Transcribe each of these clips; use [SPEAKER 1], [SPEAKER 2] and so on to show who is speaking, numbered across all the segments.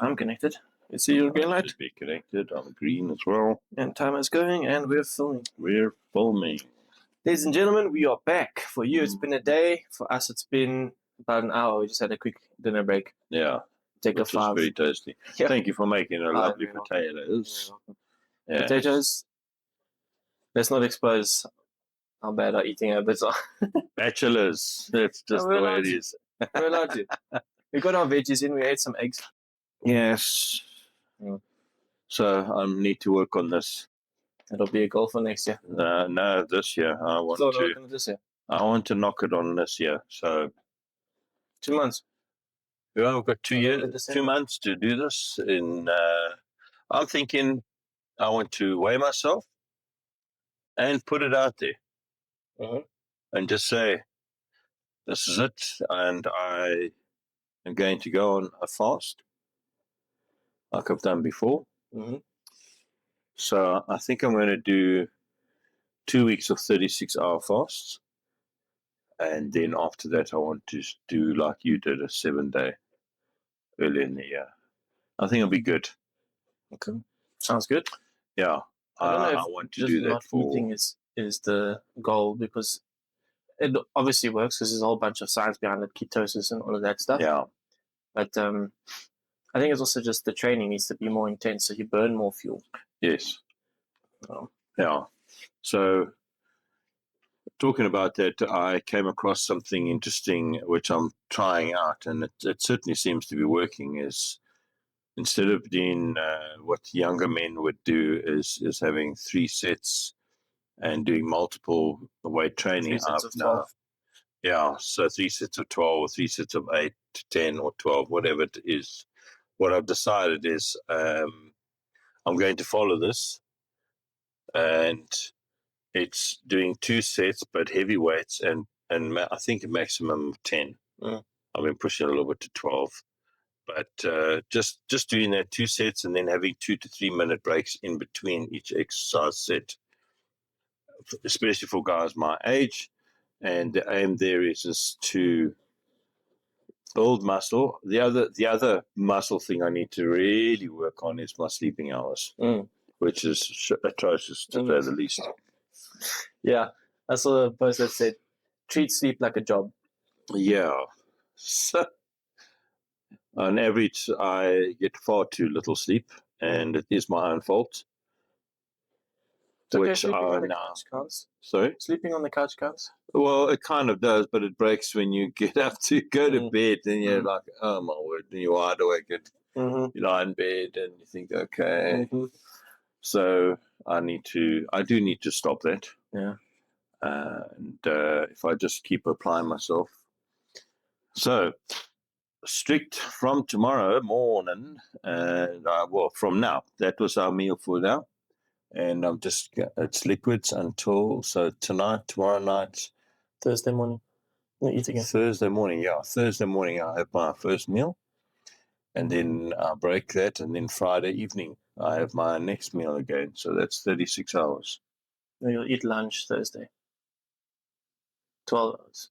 [SPEAKER 1] I'm connected. You see your green light?
[SPEAKER 2] Should be connected. I'm green as well.
[SPEAKER 1] And timer's going, and we're filming.
[SPEAKER 2] We're filming.
[SPEAKER 1] Ladies and gentlemen, we are back. For you, it's been a day. For us, it's been about an hour. We just had a quick dinner break.
[SPEAKER 2] Yeah,
[SPEAKER 1] Take
[SPEAKER 2] which
[SPEAKER 1] a
[SPEAKER 2] was
[SPEAKER 1] 5.
[SPEAKER 2] very tasty.
[SPEAKER 1] Yeah.
[SPEAKER 2] Thank you for making a lovely
[SPEAKER 1] you're welcome.
[SPEAKER 2] potatoes. Yes.
[SPEAKER 1] Potatoes. Let's not expose how bad our eating habits are.
[SPEAKER 2] Bachelors. That's just
[SPEAKER 1] we're
[SPEAKER 2] the way
[SPEAKER 1] allowed
[SPEAKER 2] it
[SPEAKER 1] to.
[SPEAKER 2] is.
[SPEAKER 1] We're allowed to. We got our veggies in. We ate some eggs.
[SPEAKER 2] Yes.
[SPEAKER 1] Mm.
[SPEAKER 2] So I need to work on this.
[SPEAKER 1] It'll be a goal for next year.
[SPEAKER 2] No, this year I want
[SPEAKER 1] So
[SPEAKER 2] to.
[SPEAKER 1] working this year.
[SPEAKER 2] I want to knock it on this year. So
[SPEAKER 1] 2 months.
[SPEAKER 2] yeah, we've got 2 years,
[SPEAKER 1] December.
[SPEAKER 2] 2 months to do this. I'm thinking I want to weigh myself and put it out there and just say, this is it. And I am going to go on a fast like I've done before. So I think I'm going to do 2 weeks of 36-hour fasts. And then after that, I want to do like you did, a 7-day early in the year. I think it'll be good.
[SPEAKER 1] Okay. Sounds good.
[SPEAKER 2] Yeah.
[SPEAKER 1] I don't know if
[SPEAKER 2] I want to do that
[SPEAKER 1] not eating is the goal, because it obviously works because there's a whole bunch of science behind it, ketosis and all of that stuff.
[SPEAKER 2] Yeah.
[SPEAKER 1] But I think it's also just the training needs to be more intense, so you burn more fuel.
[SPEAKER 2] Yes. Yeah. So talking about that, I came across something interesting which I'm trying out, and it certainly seems to be working. Is instead of doing what younger men would do, is having 3 sets and doing multiple weight training.
[SPEAKER 1] 3 sets of 12.
[SPEAKER 2] Yeah, so 3 sets of 12 or 3 sets of 8 to 10 or 12, whatever it is. What I've decided is I'm going to follow this, and it's doing 2 sets but heavy weights, and I think a maximum of 10. I've been pushing a little bit to 12, but just doing that 2 sets and then having 2 to 3 minute breaks in between each exercise set, especially for guys my age. And the aim there is to build muscle. The other muscle thing I need to really work on is my sleeping hours, which is atrocious to say the least.
[SPEAKER 1] Yeah, I saw a post that said, treat sleep like a job.
[SPEAKER 2] Yeah. So, on average, I get far too little sleep, and it is my own fault.
[SPEAKER 1] Which sleeping on the couch counts.
[SPEAKER 2] Sorry?
[SPEAKER 1] Sleeping on the couch counts?
[SPEAKER 2] Well, it kind of does, but it breaks when you get up to go to bed, and you're like, oh my word, and you're wide awake, and you lie in bed, and you think, okay. So I do need to stop that.
[SPEAKER 1] Yeah.
[SPEAKER 2] And if I just keep applying myself. So, strict from tomorrow morning, from now. That was our meal for now. And it's liquids until, so tonight, tomorrow night.
[SPEAKER 1] Thursday morning. We'll eat again.
[SPEAKER 2] Thursday morning, yeah. Thursday morning, I have my first meal. And then I break that. And then Friday evening, I have my next meal again. So that's 36 hours.
[SPEAKER 1] You'll eat lunch Thursday. 12 hours.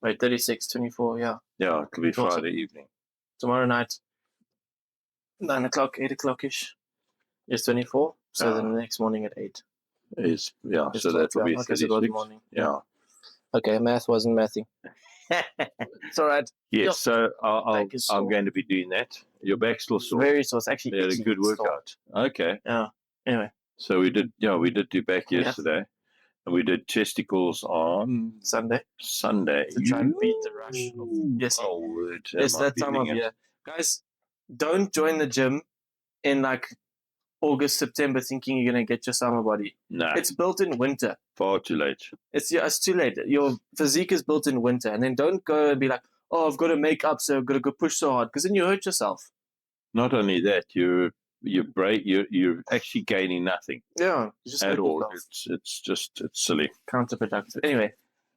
[SPEAKER 1] Wait, 36, 24, yeah.
[SPEAKER 2] Yeah, it'll be Friday evening.
[SPEAKER 1] Tomorrow night, 9 o'clock, 8 o'clock-ish. It's 24. So then the next morning at 8.
[SPEAKER 2] So that will be 36.
[SPEAKER 1] So morning.
[SPEAKER 2] Yeah.
[SPEAKER 1] Okay, math wasn't mathing. It's all right.
[SPEAKER 2] Yes, so I'm going to be doing that. Your back's still sore.
[SPEAKER 1] Very sore. It's actually
[SPEAKER 2] had a good workout. Okay.
[SPEAKER 1] Yeah. Anyway.
[SPEAKER 2] So we did do back yesterday. And we did testicles on
[SPEAKER 1] Sunday. To try and beat the rush. Yes.
[SPEAKER 2] Oh, word.
[SPEAKER 1] It's that time of year. Guys, don't join the gym in like August, September thinking you're going to get your summer body.
[SPEAKER 2] No.
[SPEAKER 1] It's built in winter.
[SPEAKER 2] Far too late.
[SPEAKER 1] It's too late. Your physique is built in winter. And then don't go and be like, oh, I've got to make up, so I've got to go push so hard, because then you hurt yourself.
[SPEAKER 2] Not only that, you're actually gaining nothing.
[SPEAKER 1] Yeah.
[SPEAKER 2] At all. It's silly.
[SPEAKER 1] Counterproductive. Anyway,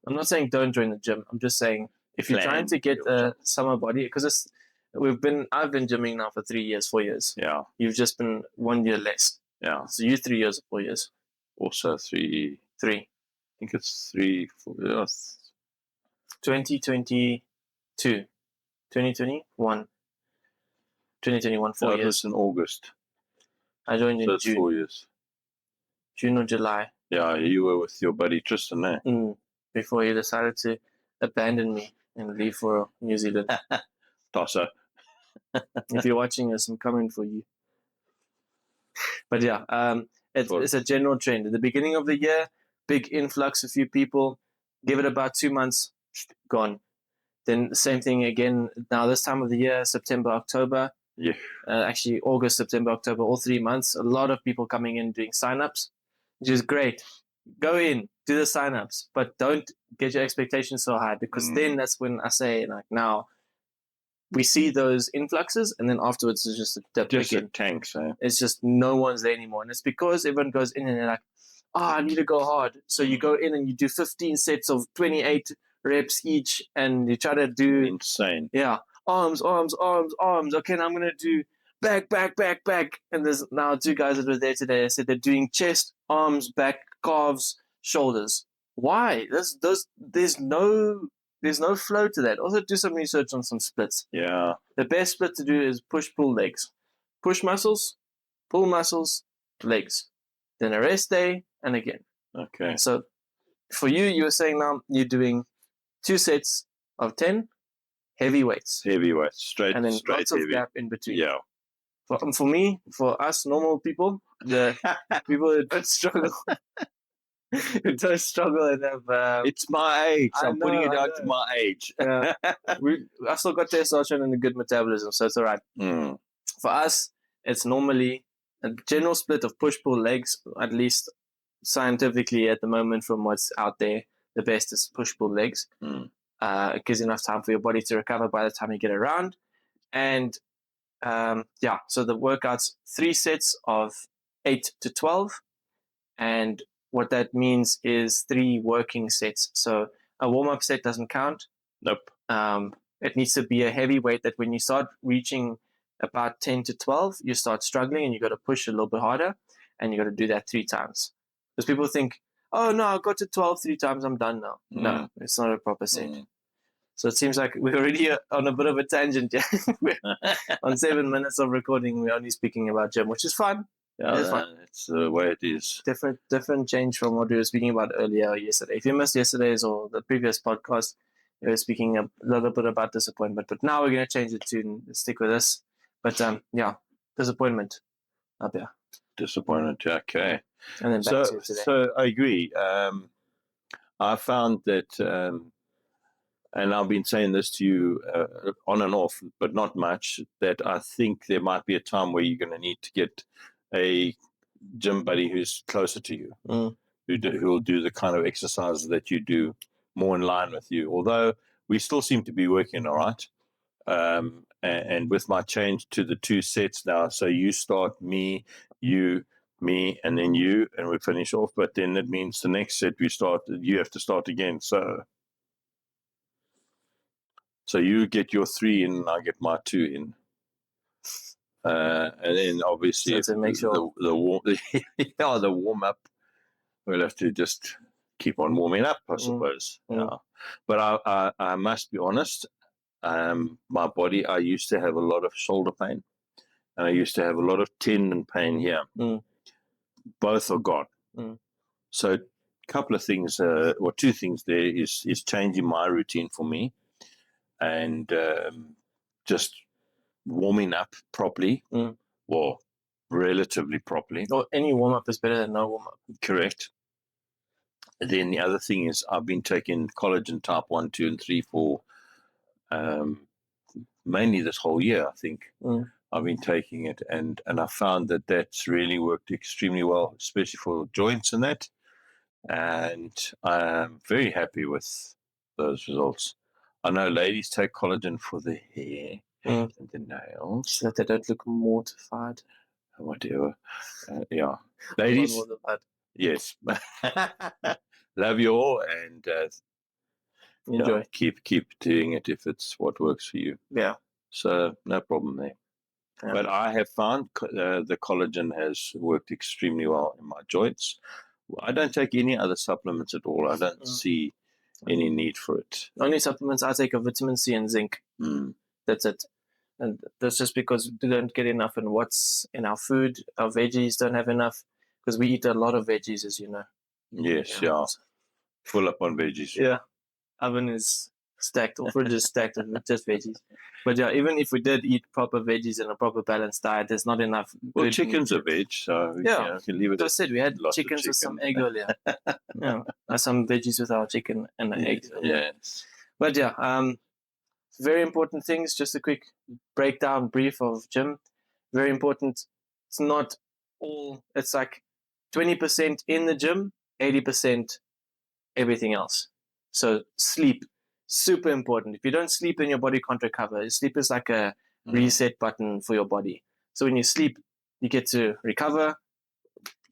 [SPEAKER 1] I'm not saying don't join the gym. I'm just saying if you're trying to get a summer body, because I've been gymming now for 3 years, 4 years.
[SPEAKER 2] Yeah.
[SPEAKER 1] You've just been 1 year less.
[SPEAKER 2] Yeah.
[SPEAKER 1] So you 3 years or 4 years.
[SPEAKER 2] Also 3. I think it's 3, 4 years.
[SPEAKER 1] 2022. 2021. 2021, 4
[SPEAKER 2] That
[SPEAKER 1] years.
[SPEAKER 2] was in August.
[SPEAKER 1] I joined in
[SPEAKER 2] So it's
[SPEAKER 1] June.
[SPEAKER 2] 4 years.
[SPEAKER 1] June or July.
[SPEAKER 2] Yeah, you were with your buddy Tristan there.
[SPEAKER 1] Before he decided to abandon me and leave for New Zealand.
[SPEAKER 2] Tosser.
[SPEAKER 1] If you're watching this, I'm coming for you. But yeah, it's a general trend. At the beginning of the year, big influx, a few people. Give it about 2 months, gone. Then same thing again. Now this time of the year, September, October.
[SPEAKER 2] Yeah.
[SPEAKER 1] Actually, August, September, October, all 3 months. A lot of people coming in doing signups, which is great. Go in, do the signups, but don't get your expectations so high, because then that's when I say, like, now we see those influxes, and then afterwards it's just a dip again.
[SPEAKER 2] Tanks, eh?
[SPEAKER 1] It's just no one's there anymore, and it's because everyone goes in and they're like, I need to go hard. So you go in and you do 15 sets of 28 reps each, and you try to do
[SPEAKER 2] insane.
[SPEAKER 1] Yeah, arms. Okay, now I'm gonna do back. And there's now 2 guys that were there today. I said they're doing chest, arms, back, calves, shoulders. Why? There's no flow to that. Also, do some research on some splits.
[SPEAKER 2] Yeah.
[SPEAKER 1] The best split to do is push-pull legs. Push muscles, pull muscles, legs. Then a rest day, and again.
[SPEAKER 2] Okay.
[SPEAKER 1] So for you were saying now you're doing 2 sets of 10 heavy weights.
[SPEAKER 2] Straight,
[SPEAKER 1] and then
[SPEAKER 2] straight
[SPEAKER 1] lots
[SPEAKER 2] heavy.
[SPEAKER 1] of gap in between.
[SPEAKER 2] Yeah.
[SPEAKER 1] For me, for us normal people, the people that don't struggle, and have.
[SPEAKER 2] It's my age. I'm putting it down to my age.
[SPEAKER 1] I still got testosterone and a good metabolism, so it's all right. For us, it's normally a general split of push-pull legs, at least scientifically at the moment from what's out there. The best is push-pull legs. It gives enough time for your body to recover by the time you get around. And so the workout's 3 sets of 8 to 12. And what that means is 3 working sets. So a warm-up set doesn't count.
[SPEAKER 2] Nope.
[SPEAKER 1] It needs to be a heavy weight that when you start reaching about 10 to 12, you start struggling and you got to push a little bit harder, and you got to do that 3 times. Because people think, oh no, I got to 12 3 times, I'm done now. No, it's not a proper set. So it seems like we're already on a bit of a tangent. On 7 minutes of recording, we're only speaking about gym, which is fun.
[SPEAKER 2] Yeah, it's fun. It's the way it is.
[SPEAKER 1] Different change from what we were speaking about earlier yesterday. If you missed yesterday's or the previous podcast, we were speaking a little bit about disappointment. But now we're going to change it to stick with this. But disappointment up here.
[SPEAKER 2] Disappointment, okay.
[SPEAKER 1] And then back to today.
[SPEAKER 2] So I agree. I found that, and I've been saying this to you on and off, but not much, that I think there might be a time where you're going to need to get a gym buddy who's closer to you, who will do the kind of exercises that you do more in line with you. Although we still seem to be working all right. And with my change to the 2 sets now, so you start, me, and then you, and we finish off. But then that means the next set you have to start again. So you get your 3 in, and I get my 2 in. And then obviously
[SPEAKER 1] to make sure
[SPEAKER 2] the warm up, we'll have to just keep on warming up, I suppose. Yeah. But I must be honest. My body, I used to have a lot of shoulder pain, and I used to have a lot of tendon pain here. Both are gone. So a couple of things, or 2 things there is changing my routine for me, and just warming up properly, or relatively properly.
[SPEAKER 1] Or any warm-up is better than no warm-up.
[SPEAKER 2] Correct. And then the other thing is I've been taking collagen type 1, 2, and 3 for mainly this whole year, I think. I've been taking it, and I found that that's really worked extremely well, especially for joints and that. And I'm very happy with those results. I know ladies take collagen for the hair and the nails,
[SPEAKER 1] so that they don't look mortified.
[SPEAKER 2] Whatever. Yeah. Ladies, yes. Love you all, and
[SPEAKER 1] enjoy.
[SPEAKER 2] Keep doing it if it's what works for you.
[SPEAKER 1] Yeah.
[SPEAKER 2] So no problem there. Yeah. But I have found the collagen has worked extremely well in my joints. I don't take any other supplements at all. I don't see any need for it.
[SPEAKER 1] Only supplements I take are vitamin C and zinc. That's it. And that's just because we don't get enough in what's in our food. Our veggies don't have enough because we eat a lot of veggies, as you know.
[SPEAKER 2] Yes, yeah. Full up on veggies.
[SPEAKER 1] Yeah. Oven is stacked, or fridge is stacked with just veggies. But yeah, even if we did eat proper veggies and a proper balanced diet, there's not enough.
[SPEAKER 2] Well, chicken's a veg, so
[SPEAKER 1] yeah,
[SPEAKER 2] you can leave it.
[SPEAKER 1] As I said, we had
[SPEAKER 2] lots of
[SPEAKER 1] chickens with some
[SPEAKER 2] chicken.
[SPEAKER 1] egg earlier. Yeah, some veggies with our chicken and the eggs.
[SPEAKER 2] Yes.
[SPEAKER 1] But yeah, very important things. Just a quick breakdown, brief of gym. Very important. It's not all. It's like 20% in the gym, 80% everything else. So sleep, super important. If you don't sleep, then your body can't recover. Sleep is like a reset button for your body. So when you sleep, you get to recover.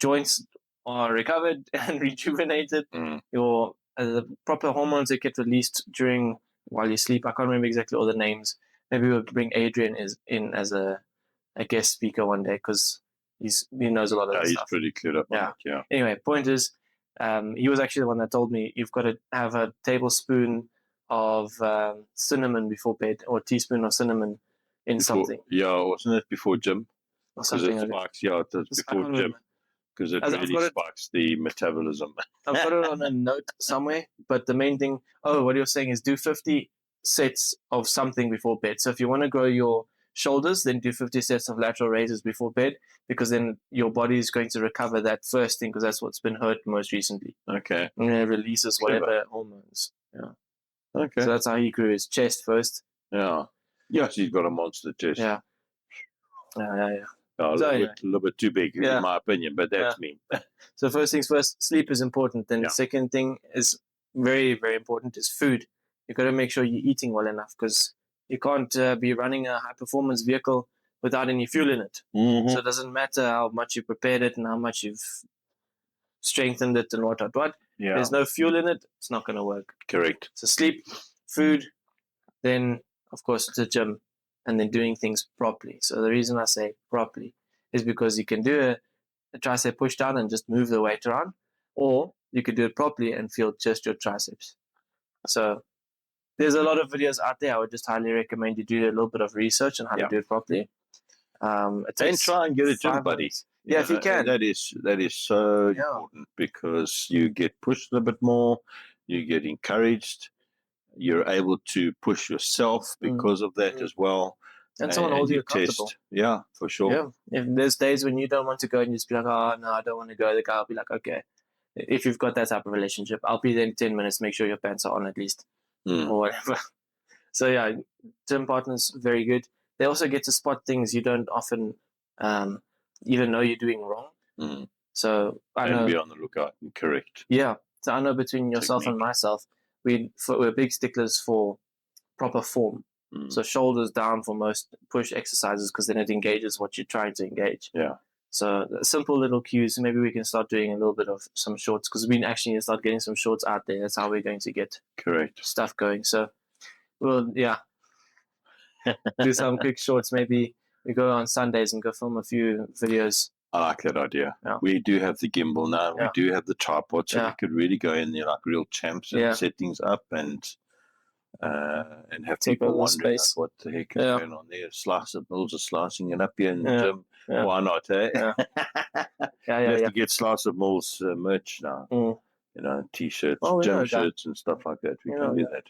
[SPEAKER 1] Joints are recovered and rejuvenated. Your the proper hormones that get released while you sleep. I can't remember exactly all the names. Maybe we'll bring Adrian in as a guest speaker one day because he knows a lot of
[SPEAKER 2] he's
[SPEAKER 1] stuff.
[SPEAKER 2] Pretty cleared up. Yeah.
[SPEAKER 1] Anyway, point is, he was actually the one that told me you've got to have a tablespoon of cinnamon before bed, or a teaspoon of cinnamon in something.
[SPEAKER 2] Yeah, wasn't it before gym?
[SPEAKER 1] Or something.
[SPEAKER 2] It spikes. Yeah, it was before gym. Because it really spikes the metabolism.
[SPEAKER 1] I've got it on a note somewhere, but the main thing, what you're saying is do 50 sets of something before bed. So if you want to grow your shoulders, then do 50 sets of lateral raises before bed, because then your body is going to recover that first thing, because that's what's been hurt most recently.
[SPEAKER 2] Okay.
[SPEAKER 1] And it releases whatever hormones. Yeah.
[SPEAKER 2] Okay.
[SPEAKER 1] So that's how he grew his chest first.
[SPEAKER 2] Yeah. Yes, he's got a monster chest.
[SPEAKER 1] Yeah.
[SPEAKER 2] A little bit too big, in my opinion, but that's me.
[SPEAKER 1] So first things first, sleep is important. Then the second thing is very, very important is food. You've got to make sure you're eating well enough, because you can't be running a high-performance vehicle without any fuel in it.
[SPEAKER 2] Mm-hmm.
[SPEAKER 1] So it doesn't matter how much you prepared it and how much you've strengthened it and what.
[SPEAKER 2] Yeah.
[SPEAKER 1] There's no fuel in it, it's not going to work.
[SPEAKER 2] Correct.
[SPEAKER 1] So sleep, food, then, of course, the gym, and then doing things properly. So the reason I say properly is because you can do a tricep push down and just move the weight around, or you could do it properly and feel just your triceps. So there's a lot of videos out there. I would just highly recommend you do a little bit of research on how to do it properly.
[SPEAKER 2] And try and get a gym buddy.
[SPEAKER 1] Yeah, if you can.
[SPEAKER 2] That is so important, because you get pushed a bit more, you get encouraged, you're able to push yourself because of that as well.
[SPEAKER 1] And someone holds you accountable.
[SPEAKER 2] Yeah, for sure.
[SPEAKER 1] Yeah. If there's days when you don't want to go and you just be like, oh, no, I don't want to go, the guy will be like, okay. If you've got that type of relationship, I'll be there in 10 minutes, make sure your pants are on at least, or whatever. So yeah, gym partners, very good. They also get to spot things you don't often even know you're doing wrong. So I know,
[SPEAKER 2] be on the lookout. Correct.
[SPEAKER 1] Yeah. So I know between yourself and myself, we're big sticklers for proper form. So shoulders down for most push exercises, because then it engages what you're trying to engage.
[SPEAKER 2] Yeah.
[SPEAKER 1] So simple little cues. Maybe we can start doing a little bit of some shorts, because we actually need to start getting some shorts out there. That's how we're going to get stuff going. So we'll do some quick shorts. Maybe we go on Sundays and go film a few videos.
[SPEAKER 2] I like that idea.
[SPEAKER 1] Yeah.
[SPEAKER 2] We do have the gimbal now. We do have the tripod, so we could really go in there like real champs and set things up and have people wondering what the heck is going on there. Slice of Mills are slicing it up here in the gym. Why not, eh? You have to get Slice of Mills merch now. You know, T-shirts, gym shirts and stuff like that. We can do that.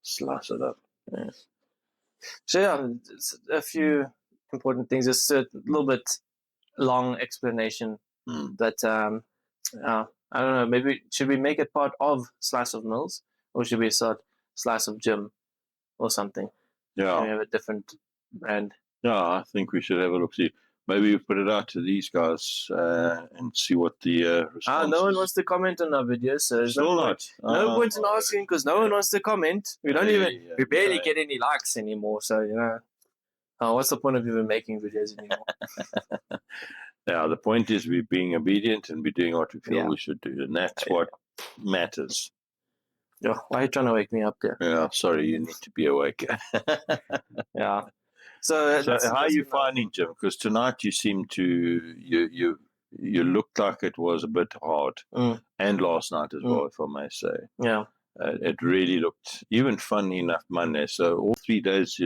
[SPEAKER 2] Slice it up.
[SPEAKER 1] Yeah. So it's a few important things. It's a little bit long explanation, but I don't know. Maybe should we make it part of Slice of Mills, or should we start Slice of Gym or something?
[SPEAKER 2] Yeah,
[SPEAKER 1] we have a different brand.
[SPEAKER 2] Yeah, I think we should have a look. See, maybe we put it out to these guys and see what the response.
[SPEAKER 1] No one wants to comment on our videos, so there's no point in asking, because no one wants to comment. We don't we barely get any likes anymore. So what's the point of even making videos anymore?
[SPEAKER 2] Yeah, the point is we're being obedient and we're doing what we feel we should do, and that's what matters.
[SPEAKER 1] Yeah, why are you trying to wake me up there?
[SPEAKER 2] Yeah, sorry, you need to be awake.
[SPEAKER 1] Yeah. So
[SPEAKER 2] how are you finding, Jim? Because tonight you seem to you looked like it was a bit hard, and last night as well, if I may say.
[SPEAKER 1] Yeah.
[SPEAKER 2] It really looked even funny enough Monday. So all 3 days,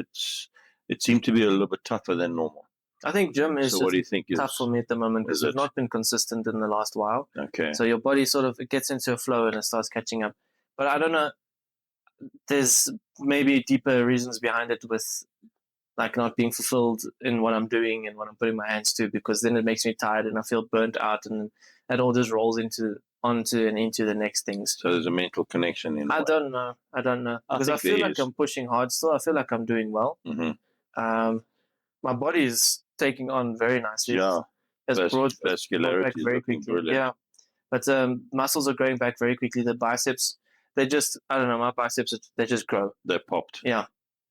[SPEAKER 2] It seemed to be a little bit tougher than normal.
[SPEAKER 1] I think gym is
[SPEAKER 2] So what do you think
[SPEAKER 1] tough for me at the moment because
[SPEAKER 2] is
[SPEAKER 1] I've
[SPEAKER 2] it?
[SPEAKER 1] not been consistent in the last while.
[SPEAKER 2] Okay.
[SPEAKER 1] So your body sort of, it gets into a flow and it starts catching up. But I don't know, there's maybe deeper reasons behind it with like not being fulfilled in what I'm doing and what I'm putting my hands to, because then it makes me tired and I feel burnt out, and that all just rolls onto the next things.
[SPEAKER 2] So there's a mental connection in.
[SPEAKER 1] I don't know because I feel like I'm pushing hard still. I feel like I'm doing well.
[SPEAKER 2] Mm-hmm.
[SPEAKER 1] My body is taking on very nicely.
[SPEAKER 2] Yeah,
[SPEAKER 1] vascularity
[SPEAKER 2] is looking brilliant.
[SPEAKER 1] Yeah, but muscles are growing back very quickly. The biceps, they just, I don't know, my biceps, they just grow.
[SPEAKER 2] They popped.
[SPEAKER 1] Yeah,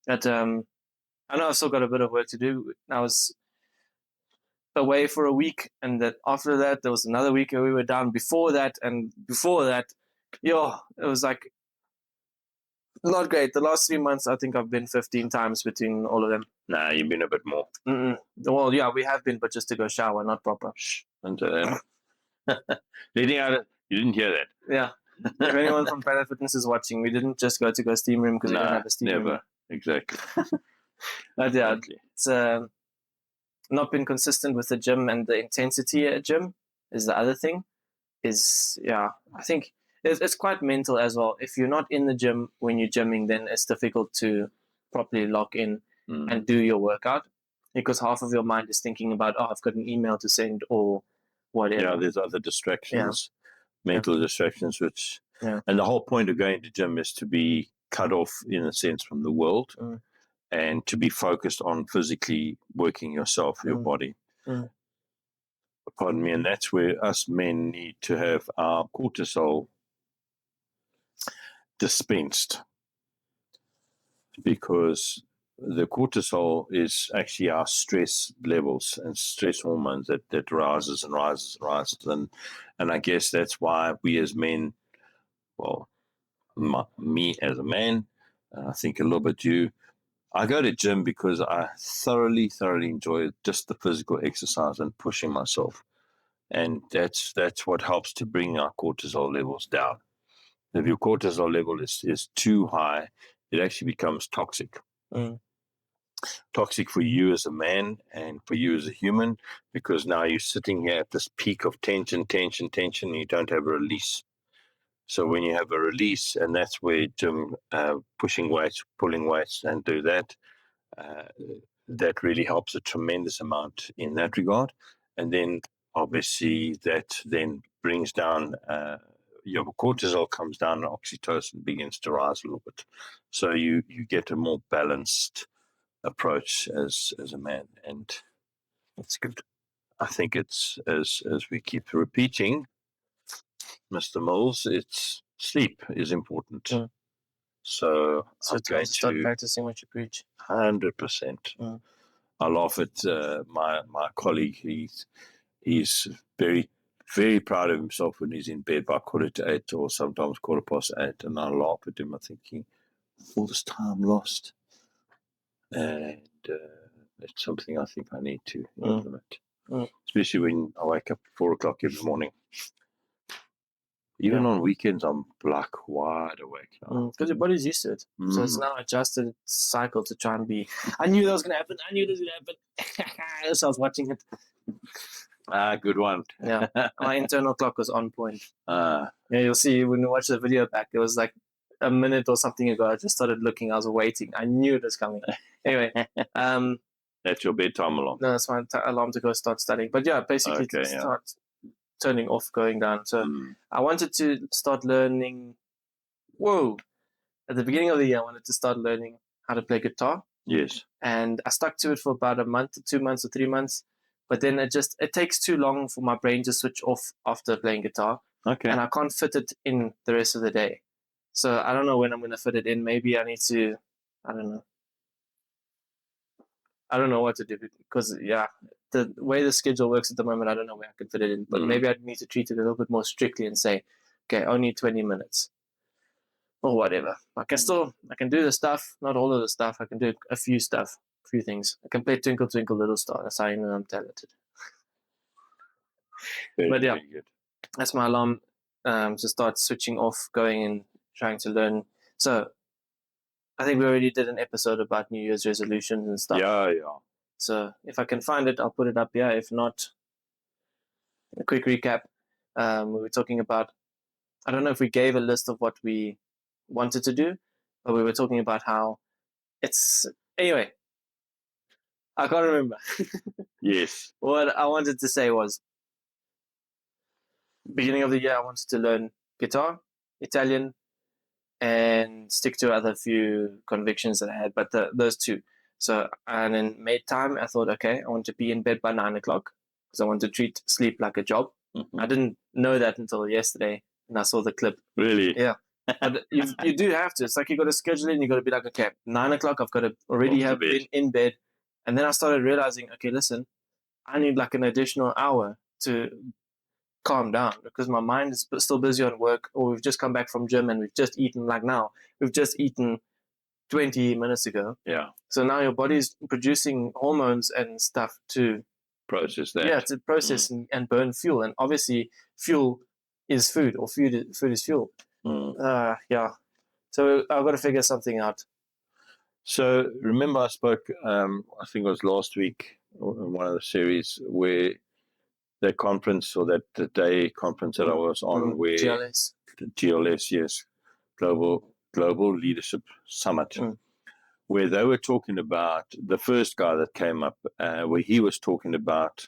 [SPEAKER 1] but I know I've still got a bit of work to do. I was away for a week, and that after that there was another week where we were down. Before that, it was like not great. The last 3 months, I think I've been 15 times between all of them.
[SPEAKER 2] Nah, you've been a bit more.
[SPEAKER 1] Well, yeah, we have been, but just to go shower, not proper.
[SPEAKER 2] Leading out, you didn't hear that.
[SPEAKER 1] Yeah. If anyone from Planet Fitness is watching, we didn't just go steam room because we don't have a steam room.
[SPEAKER 2] Exactly.
[SPEAKER 1] But yeah, it's not been consistent with the gym, and the intensity at gym is the other thing. I think it's quite mental as well. If you're not in the gym when you're gymming, then it's difficult to properly lock in and do your workout, because half of your mind is thinking about, I've got an email to send or whatever.
[SPEAKER 2] Yeah, there's other distractions, mental distractions, and the whole point of going to gym is to be cut off, in a sense, from the world and to be focused on physically working yourself, your body. Pardon me, and that's where us men need to have our cortisol dispensed, because the cortisol is actually our stress levels and stress hormones that rises and rises and rises. And I guess that's why we as men, well, me as a man, I think a little bit you, I go to gym because I thoroughly enjoy just the physical exercise and pushing myself. And that's what helps to bring our cortisol levels down. If your cortisol level is too high, it actually becomes toxic. Toxic for you as a man and for you as a human, because now you're sitting here at this peak of tension, and you don't have a release. So when you have a release, and that's where gym, pushing weights, pulling weights, and do that, that really helps a tremendous amount in that regard. And then obviously that then brings down your cortisol comes down and oxytocin begins to rise a little bit. So you get a more balanced approach as a man, and it's good. I think it's as we keep repeating, Mr. Mills, it's sleep is important. So I'm going to
[SPEAKER 1] start practicing what you preach.
[SPEAKER 2] 100%. I laugh at my colleague. He's very, very proud of himself when he's in bed by 7:45 or sometimes 8:15, and I laugh at him. I'm thinking, all this time lost. And it's something I think I need to implement, especially when I wake up at 4 o'clock every morning. Even on weekends, I'm like wide awake.
[SPEAKER 1] Because your body's used to it. So it's now adjusted its cycle to try and be, I knew that was going to happen. I knew this was going to happen. So I was watching it.
[SPEAKER 2] Good one.
[SPEAKER 1] Yeah. My internal clock was on point. Yeah, you'll see when you watch the video back, it was like a minute or something ago. I just started looking. I was waiting. I knew it was coming. Anyway.
[SPEAKER 2] That's your bedtime alarm?
[SPEAKER 1] No, that's my alarm to go start studying. But yeah, basically start turning off, going down. So I wanted to start learning. At the beginning of the year, I wanted to start learning how to play guitar.
[SPEAKER 2] Yes.
[SPEAKER 1] And I stuck to it for about a month, 2 months or 3 months. But then it takes too long for my brain to switch off after playing guitar.
[SPEAKER 2] Okay.
[SPEAKER 1] And I can't fit it in the rest of the day. So I don't know when I'm going to fit it in. Maybe I need to, I don't know. I don't know what to do because, the way the schedule works at the moment, I don't know where I can fit it in. But maybe I need to treat it a little bit more strictly and say, okay, only 20 minutes or whatever. I can do the stuff, not all of the stuff. I can do a few things. I can play Twinkle Twinkle Little Star. That's how you know I'm talented. But yeah, that's my alarm to start switching off, going and trying to learn. So I think we already did an episode about New Year's resolutions and stuff.
[SPEAKER 2] Yeah.
[SPEAKER 1] So if I can find it, I'll put it up here. If not, a quick recap. We were talking about, I don't know if we gave a list of what we wanted to do, but we were talking about how it's, anyway, I can't remember.
[SPEAKER 2] Yes.
[SPEAKER 1] What I wanted to say was, beginning of the year, I wanted to learn guitar, Italian, and stick to other few convictions that I had, but those two. So, and then made time. I thought, okay, I want to be in bed by 9 o'clock because I want to treat sleep like a job.
[SPEAKER 2] Mm-hmm.
[SPEAKER 1] I didn't know that until yesterday, and I saw the clip.
[SPEAKER 2] Really?
[SPEAKER 1] Yeah. But you do have to. It's like you got to schedule it, and you got to be like, okay, 9 o'clock, I've got to already have been in bed. And then I started realizing, okay, listen, I need like an additional hour to calm down because my mind is still busy on work, or we've just come back from gym and we've just eaten, like now, we've just eaten 20 minutes ago.
[SPEAKER 2] Yeah.
[SPEAKER 1] So now your body's producing hormones and stuff to
[SPEAKER 2] process that.
[SPEAKER 1] Yeah, to process and burn fuel. And obviously fuel is food, or food is fuel. Yeah. So I've got to figure something out.
[SPEAKER 2] So remember I spoke, I think it was last week, in one of the series, where the conference, or the day conference that I was on, where GLS, yes, Global Leadership Summit, where they were talking about, the first guy that came up, where he was talking about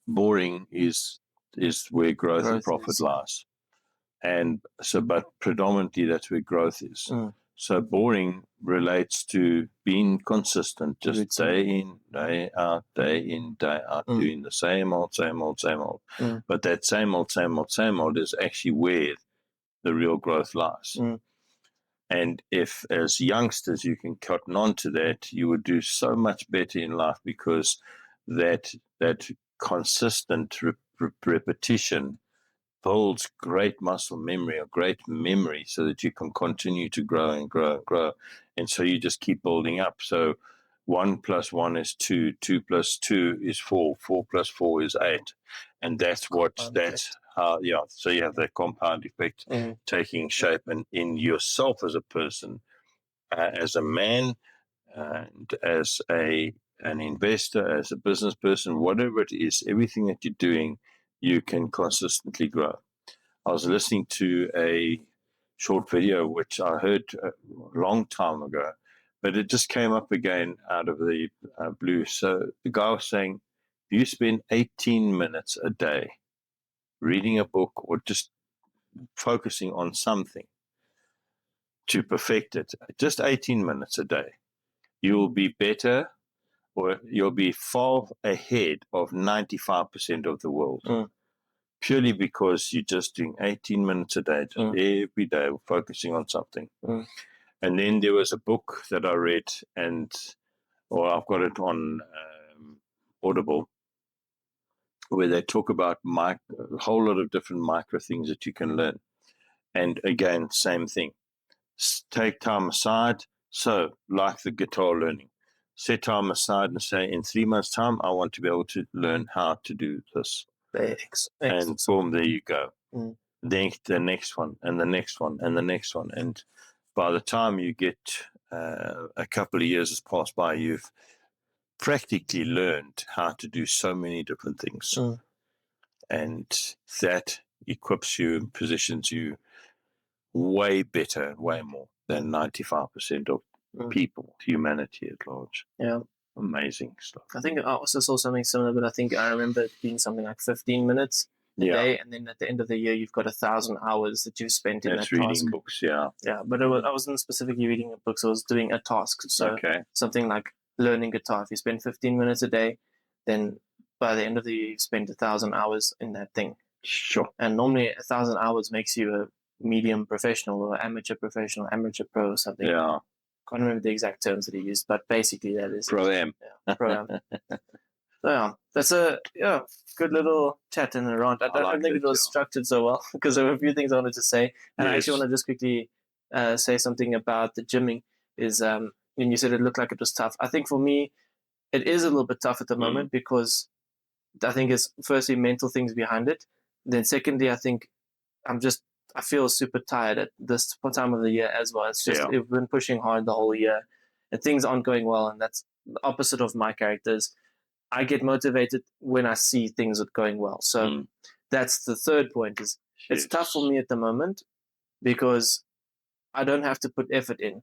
[SPEAKER 2] boring is where growth and profit lies. And so, but predominantly that's where growth is. So boring relates to being consistent, just day in, day out, doing the same old. But that same old is actually where the real growth lies. And if, as youngsters, you can cotton on to that, you would do so much better in life, because that consistent repetition builds great muscle memory, or great memory, so that you can continue to grow and grow and grow. And so you just keep building up. So 1 + 1 is 2, 2 + 2 is 4, 4 + 4 is 8. And that's how, so you have that compound effect taking shape in yourself as a person, as a man, and as an investor, as a business person, whatever it is, everything that you're doing, you can consistently grow. I was listening to a short video, which I heard a long time ago, but it just came up again out of the blue. So the guy was saying, if you spend 18 minutes a day reading a book, or just focusing on something to perfect it, just 18 minutes a day, you will be better, or you'll be far ahead of 95% of the world. Purely because you're just doing 18 minutes a day, every day, focusing on something. And then there was a book that I read, I've got it on Audible, where they talk about a whole lot of different micro things that you can learn. And again, same thing. Take time aside. So, like the guitar learning, set time aside and say, in 3 months' time, I want to be able to learn how to do this. And boom, there you go. Then the next one, and the next one, and the next one. And by the time you get a couple of years has passed by, you've practically learned how to do so many different things. And that equips you and positions you way better, way more than 95% of people, humanity at large.
[SPEAKER 1] Yeah.
[SPEAKER 2] Amazing stuff.
[SPEAKER 1] I think I also saw something similar, but I think I remember it being something like 15 minutes a day, and then at the end of the year, you've got 1,000 hours that you've spent in that
[SPEAKER 2] reading
[SPEAKER 1] task.
[SPEAKER 2] Books, yeah.
[SPEAKER 1] Yeah, but I wasn't specifically reading books. I was doing a task. So something like learning guitar. If you spend 15 minutes a day, then by the end of the year, you've spent 1,000 hours in that thing.
[SPEAKER 2] Sure.
[SPEAKER 1] And normally 1,000 hours makes you a medium professional, or amateur professional, amateur pro, or something.
[SPEAKER 2] Yeah.
[SPEAKER 1] Can't remember the exact terms that he used, but basically that is
[SPEAKER 2] Pro-am.
[SPEAKER 1] Yeah, pro-am. So yeah, that's a good little chat in the rant. I don't think it was structured so well, because there were a few things I wanted to say, and I actually want to just quickly say something about the gymming. Is when you said it looked like it was tough. I think for me, it is a little bit tough at the moment, because I think it's firstly mental things behind it. Then secondly, I think I'm just I feel super tired at this time of the year as well. It's just we've been pushing hard the whole year, and things aren't going well, and that's the opposite of my characters. I get motivated when I see things are going well. So that's the third point. Is it's tough for me at the moment because I don't have to put effort in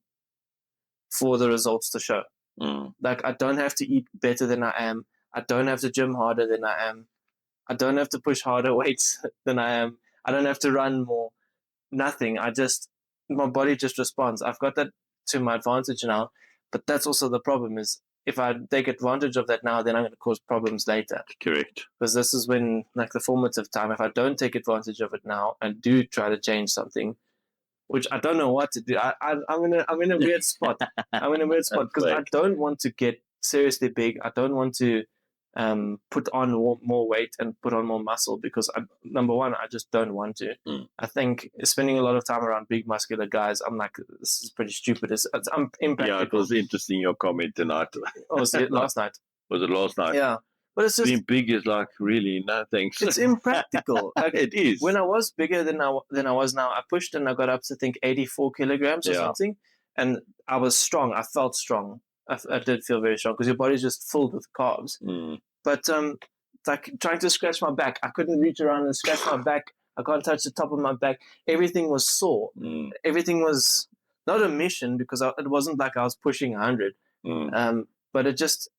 [SPEAKER 1] for the results to show. Like, I don't have to eat better than I am. I don't have to gym harder than I am. I don't have to push harder weights than I am. I don't have to run more. Nothing. My body just responds. I've got that to my advantage now. But that's also the problem, is if I take advantage of that now, then I'm going to cause problems later.
[SPEAKER 2] Correct.
[SPEAKER 1] Because this is when, like, the formative time, if I don't take advantage of it now and do try to change something, which I don't know what to do. I'm in a weird spot. I'm in a weird spot because I don't want to get seriously big. I don't want to put on more weight and put on more muscle because, number one, I just don't want to. I think spending a lot of time around big muscular guys, I'm like, this is pretty stupid. I'm impractical.
[SPEAKER 2] Yeah, it was interesting, your comment tonight.
[SPEAKER 1] Oh, was it last night?
[SPEAKER 2] Was it last night?
[SPEAKER 1] Yeah. But it's just,
[SPEAKER 2] being big is like, really, no thanks.
[SPEAKER 1] It's impractical. Like,
[SPEAKER 2] it is.
[SPEAKER 1] When I was bigger than I was now, I pushed and I got up to, I think, 84 kilograms or something. And I was strong. I felt strong. I did feel very strong because your body's just filled with carbs. But like trying to scratch my back, I couldn't reach around and scratch my back. I can't touch the top of my back. Everything was sore. Everything was not a mission because it wasn't like I was pushing 100. But it just...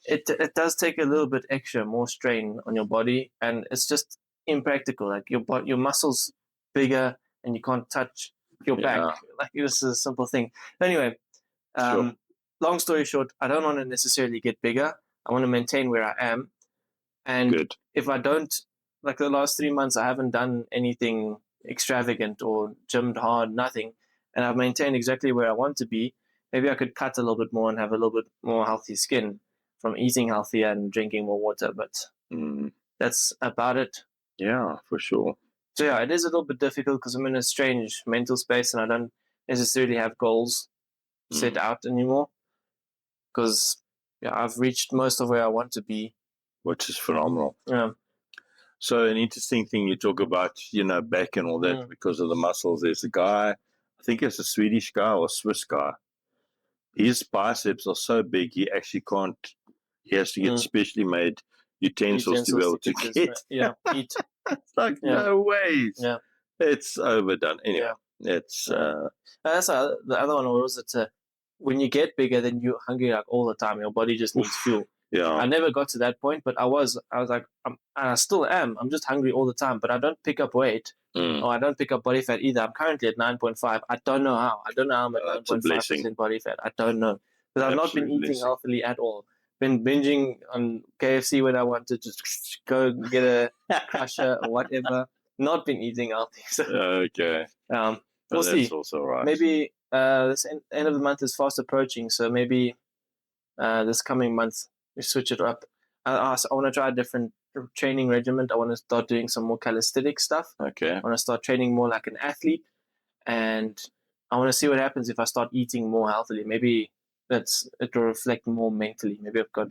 [SPEAKER 1] It does take a little bit extra, more strain on your body, and it's just impractical. Like, your muscles bigger, and you can't touch your back. Like, this is a simple thing. Anyway, long story short, I don't want to necessarily get bigger. I want to maintain where I am, and if I don't, like the last 3 months, I haven't done anything extravagant or gymmed hard, nothing, and I've maintained exactly where I want to be. Maybe I could cut a little bit more and have a little bit more healthy skin from eating healthier and drinking more water, but that's about it.
[SPEAKER 2] Yeah, for sure.
[SPEAKER 1] So yeah, it is a little bit difficult because I'm in a strange mental space and I don't necessarily have goals set out anymore because I've reached most of where I want to be.
[SPEAKER 2] Which is phenomenal.
[SPEAKER 1] Yeah.
[SPEAKER 2] So an interesting thing you talk about, back and all that because of the muscles. There's a guy, I think it's a Swedish guy or Swiss guy. His biceps are so big, he actually can't. He has to get specially made utensils to be able to get.
[SPEAKER 1] Eat.
[SPEAKER 2] It's like, no way.
[SPEAKER 1] Yeah.
[SPEAKER 2] It's overdone. Anyway, it's...
[SPEAKER 1] That's the other one was that when you get bigger, then you're hungry like all the time. Your body just needs fuel.
[SPEAKER 2] Yeah.
[SPEAKER 1] I never got to that point, but I was like, and I still am. I'm just hungry all the time, but I don't pick up weight or I don't pick up body fat either. I'm currently at 9.5. I don't know how. I don't know how I'm at 9.5% body fat. I don't know. Because I've not been eating healthily at all. Been binging on KFC when I want to just go get a crusher or whatever. Not been eating healthy. So,
[SPEAKER 2] okay.
[SPEAKER 1] We'll see.
[SPEAKER 2] That's also right.
[SPEAKER 1] Maybe this end of the month is fast approaching, so maybe this coming month we switch it up. I want to try a different training regimen. I want to start doing some more calisthenic stuff.
[SPEAKER 2] Okay.
[SPEAKER 1] I want to start training more like an athlete, and I want to see what happens if I start eating more healthily. Maybe it will reflect more mentally. Maybe I've got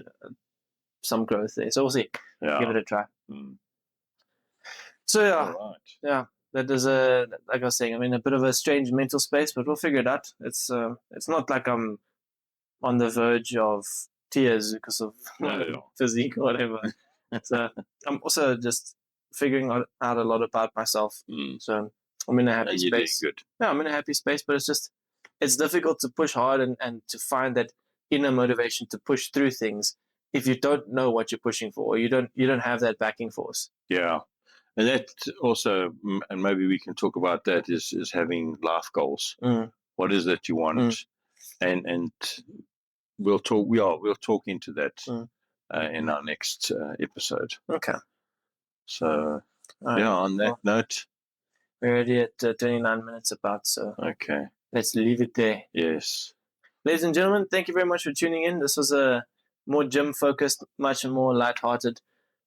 [SPEAKER 1] some growth there. So we'll see.
[SPEAKER 2] Yeah.
[SPEAKER 1] Give it a try. So yeah, that is like I was saying, I'm in a bit of a strange mental space, but we'll figure it out. It's not like I'm on the verge of tears because of physique or whatever. So I'm also just figuring out a lot about myself. So I'm in a happy space.
[SPEAKER 2] Good.
[SPEAKER 1] Yeah, I'm in a happy space, but it's difficult to push hard and to find that inner motivation to push through things if you don't know what you're pushing for, or you don't have that backing force.
[SPEAKER 2] Yeah. And that also, and maybe we can talk about that, is having life goals. What is it you want? And we'll talk into that in our next episode.
[SPEAKER 1] Okay.
[SPEAKER 2] So on that note,
[SPEAKER 1] we're already at 29 minutes about. So
[SPEAKER 2] okay,
[SPEAKER 1] let's leave it there.
[SPEAKER 2] Yes.
[SPEAKER 1] Ladies and gentlemen, thank you very much for tuning in. This was a more gym focused, much more lighthearted.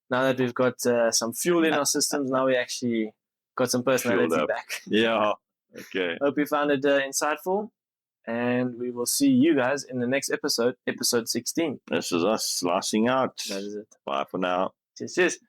[SPEAKER 1] Now that we've got some fuel in our systems, now we actually got some personality back.
[SPEAKER 2] Yeah. Okay.
[SPEAKER 1] Hope you found it insightful. And we will see you guys in the next episode 16.
[SPEAKER 2] This is us slicing out.
[SPEAKER 1] That is it.
[SPEAKER 2] Bye for now.
[SPEAKER 1] Cheers.